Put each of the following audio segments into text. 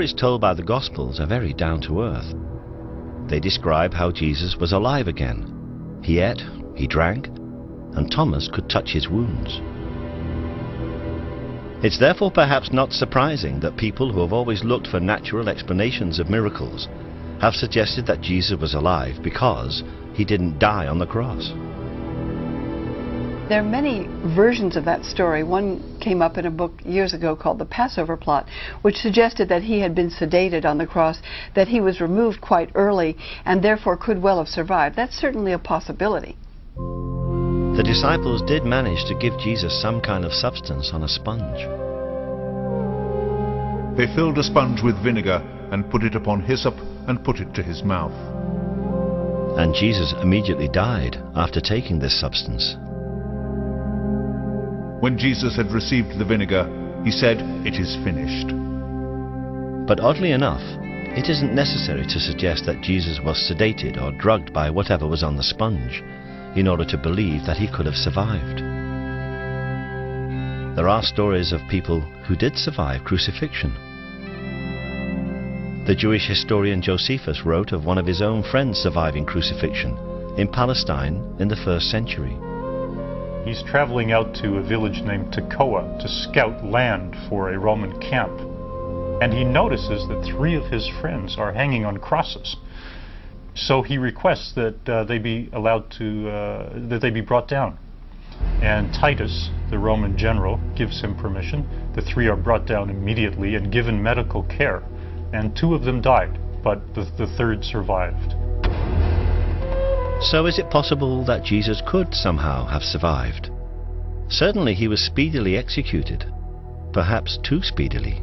stories told by the Gospels are very down to earth. They describe how Jesus was alive again. He ate, he drank, and Thomas could touch his wounds. It's therefore perhaps not surprising that people who have always looked for natural explanations of miracles have suggested that Jesus was alive because he didn't die on the cross. There are many versions of that story. One came up in a book years ago called The Passover Plot, which suggested that he had been sedated on the cross, that he was removed quite early, and therefore could well have survived. That's certainly a possibility. The disciples did manage to give Jesus some kind of substance on a sponge. They filled a sponge with vinegar and put it upon hyssop and put it to his mouth. And Jesus immediately died after taking this substance. When Jesus had received the vinegar, he said, "It is finished." But oddly enough, it isn't necessary to suggest that Jesus was sedated or drugged by whatever was on the sponge in order to believe that he could have survived. There are stories of people who did survive crucifixion. The Jewish historian Josephus wrote of one of his own friends surviving crucifixion in Palestine in the 1st century. He's traveling out to a village named Tekoa to scout land for a Roman camp. And he notices that 3 of his friends are hanging on crosses. So he requests that they be allowed to, that they be brought down. And Titus, the Roman general, gives him permission. The 3 are brought down immediately and given medical care. And 2 of them died, but the 3rd survived. So is it possible that Jesus could somehow have survived? Certainly he was speedily executed, perhaps too speedily.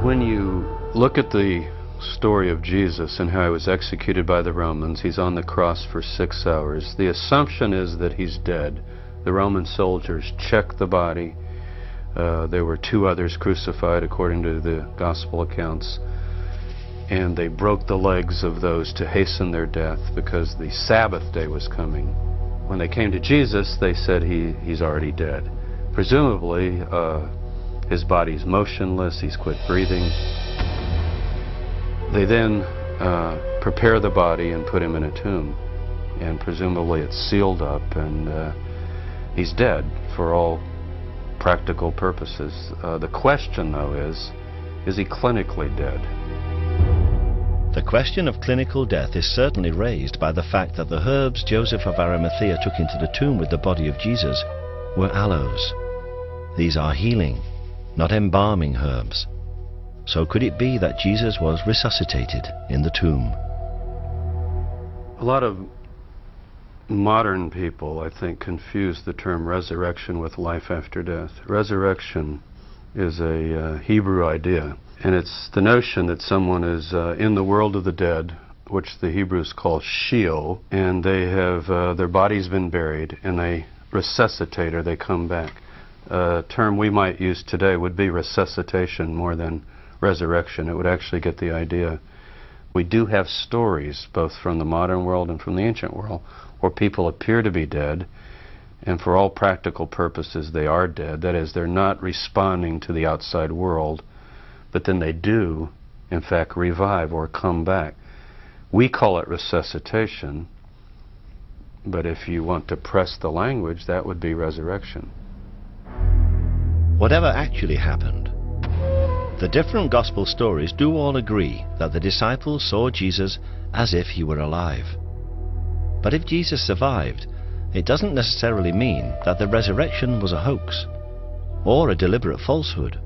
When you look at the story of Jesus and how he was executed by the Romans, he's on the cross for 6 hours. The assumption is that he's dead. The Roman soldiers check the body. There were 2 others crucified according to the gospel accounts. And they broke the legs of those to hasten their death because the Sabbath day was coming. When they came to Jesus, they said he's already dead. Presumably, his body's motionless, he's quit breathing. They then prepare the body and put him in a tomb. And presumably it's sealed up and he's dead for all practical purposes. The question, though, is he clinically dead? The question of clinical death is certainly raised by the fact that the herbs Joseph of Arimathea took into the tomb with the body of Jesus were aloes. These are healing, not embalming herbs. So could it be that Jesus was resuscitated in the tomb? A lot of modern people, I think, confuse the term resurrection with life after death. Resurrection is a Hebrew idea. And it's the notion that someone is in the world of the dead, which the Hebrews call Sheol, and they have their body's been buried, and they resuscitate or they come back. A term we might use today would be resuscitation more than resurrection. It would actually get the idea. We do have stories, both from the modern world and from the ancient world, where people appear to be dead, and for all practical purposes they are dead. That is, they're not responding to the outside world, but then they do, in fact, revive or come back. We call it resuscitation, but if you want to press the language, that would be resurrection. Whatever actually happened, the different gospel stories do all agree that the disciples saw Jesus as if he were alive. But if Jesus survived, it doesn't necessarily mean that the resurrection was a hoax or a deliberate falsehood.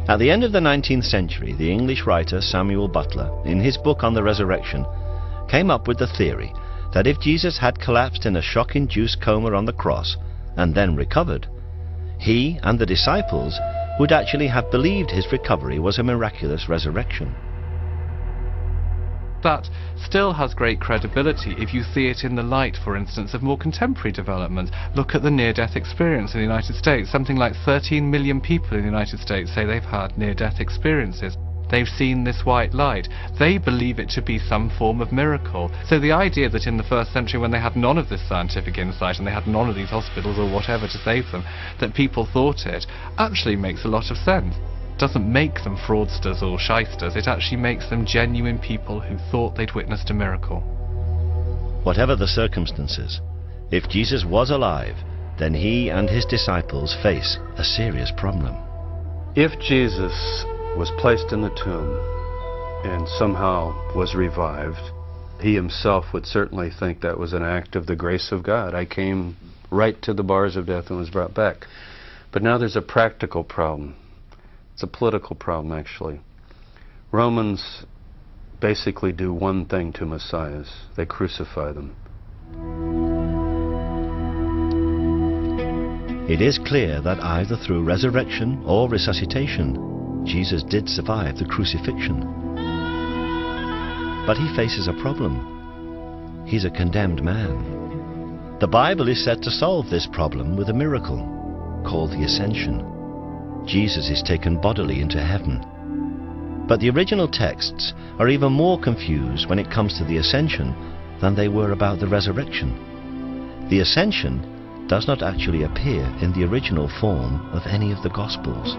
At the end of the 19th century, the English writer Samuel Butler, in his book on the resurrection, came up with the theory that if Jesus had collapsed in a shock-induced coma on the cross and then recovered, he and the disciples would actually have believed his recovery was a miraculous resurrection. That still has great credibility if you see it in the light, for instance, of more contemporary developments. Look at the near-death experience in the United States. Something like 13 million people in the United States say they've had near-death experiences. They've seen this white light. They believe it to be some form of miracle. So the idea that in the 1st century, when they had none of this scientific insight and they had none of these hospitals or whatever to save them, that people thought it, actually makes a lot of sense. doesn't make them fraudsters or shysters, it actually makes them genuine people who thought they'd witnessed a miracle. Whatever the circumstances, if Jesus was alive, then he and his disciples face a serious problem. If Jesus was placed in the tomb and somehow was revived, he himself would certainly think that was an act of the grace of God. I came right to the bars of death and was brought back. But now there's a practical problem. It's a political problem, actually. Romans basically do one thing to messiahs. They crucify them. It is clear that either through resurrection or resuscitation, Jesus did survive the crucifixion. But he faces a problem. He's a condemned man. The Bible is said to solve this problem with a miracle called the Ascension. Jesus is taken bodily into heaven. But the original texts are even more confused when it comes to the Ascension than they were about the resurrection. The Ascension does not actually appear in the original form of any of the Gospels.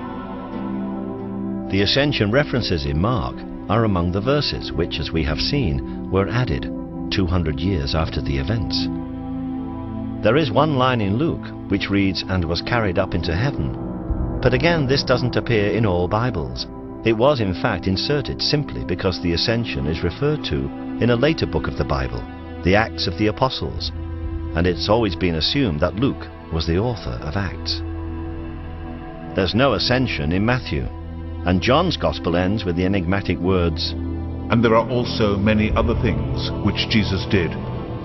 The Ascension references in Mark are among the verses which, as we have seen, were added 200 years after the events. There is one line in Luke which reads, "and was carried up into heaven." But again, this doesn't appear in all Bibles. It was in fact inserted simply because the Ascension is referred to in a later book of the Bible, the Acts of the Apostles, and it's always been assumed that Luke was the author of Acts. There's no Ascension in Matthew, and John's Gospel ends with the enigmatic words, And there are also many other things which Jesus did,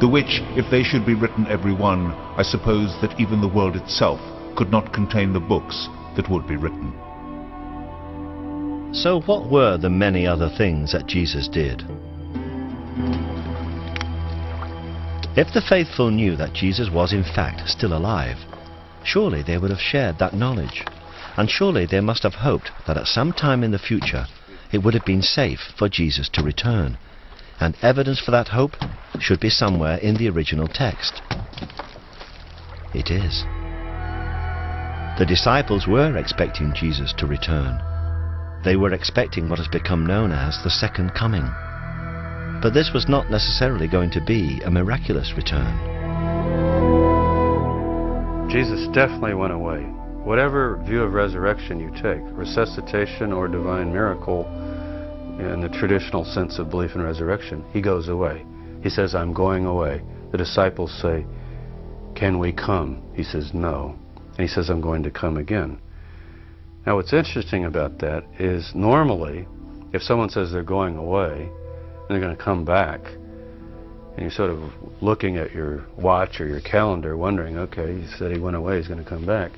the which, if they should be written every one, I suppose that even the world itself could not contain the books that would be written. So what were the many other things that Jesus did? If the faithful knew that Jesus was in fact still alive, surely they would have shared that knowledge, and surely they must have hoped that at some time in the future it would have been safe for Jesus to return, and evidence for that hope should be somewhere in the original text. It is. The disciples were expecting Jesus to return. They were expecting what has become known as the second coming. But this was not necessarily going to be a miraculous return. Jesus definitely went away. Whatever view of resurrection you take, resuscitation or divine miracle, in the traditional sense of belief in resurrection, he goes away. He says, "I'm going away." The disciples say, "Can we come?" He says, "No." And he says, "I'm going to come again." Now what's interesting about that is normally, if someone says they're going away, and they're going to come back, and you're sort of looking at your watch or your calendar wondering, okay, he said he went away, he's going to come back,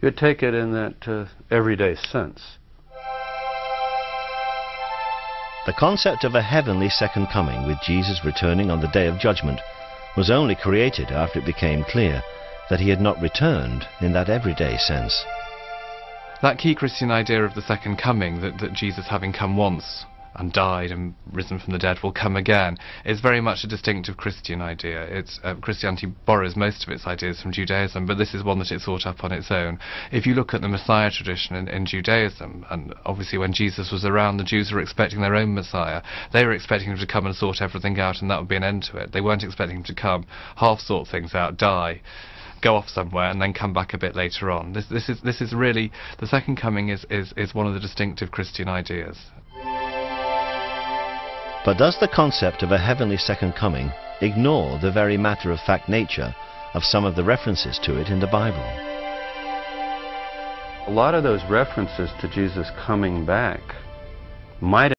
you would take it in that everyday sense. The concept of a heavenly second coming with Jesus returning on the Day of Judgment was only created after it became clear that he had not returned in that everyday sense. That key Christian idea of the second coming, that Jesus, having come once and died and risen from the dead, will come again, is very much a distinctive Christian idea. Christianity borrows most of its ideas from Judaism, but this is one that it sought up on its own. If you look at the Messiah tradition in Judaism, and obviously when Jesus was around, the Jews were expecting their own Messiah. They were expecting him to come and sort everything out, and that would be an end to it. They weren't expecting him to come, half sort things out, die, go off somewhere, and then come back a bit later on. This is really, the second coming is one of the distinctive Christian ideas. But does the concept of a heavenly second coming ignore the very matter-of-fact nature of some of the references to it in the Bible? A lot of those references to Jesus coming back might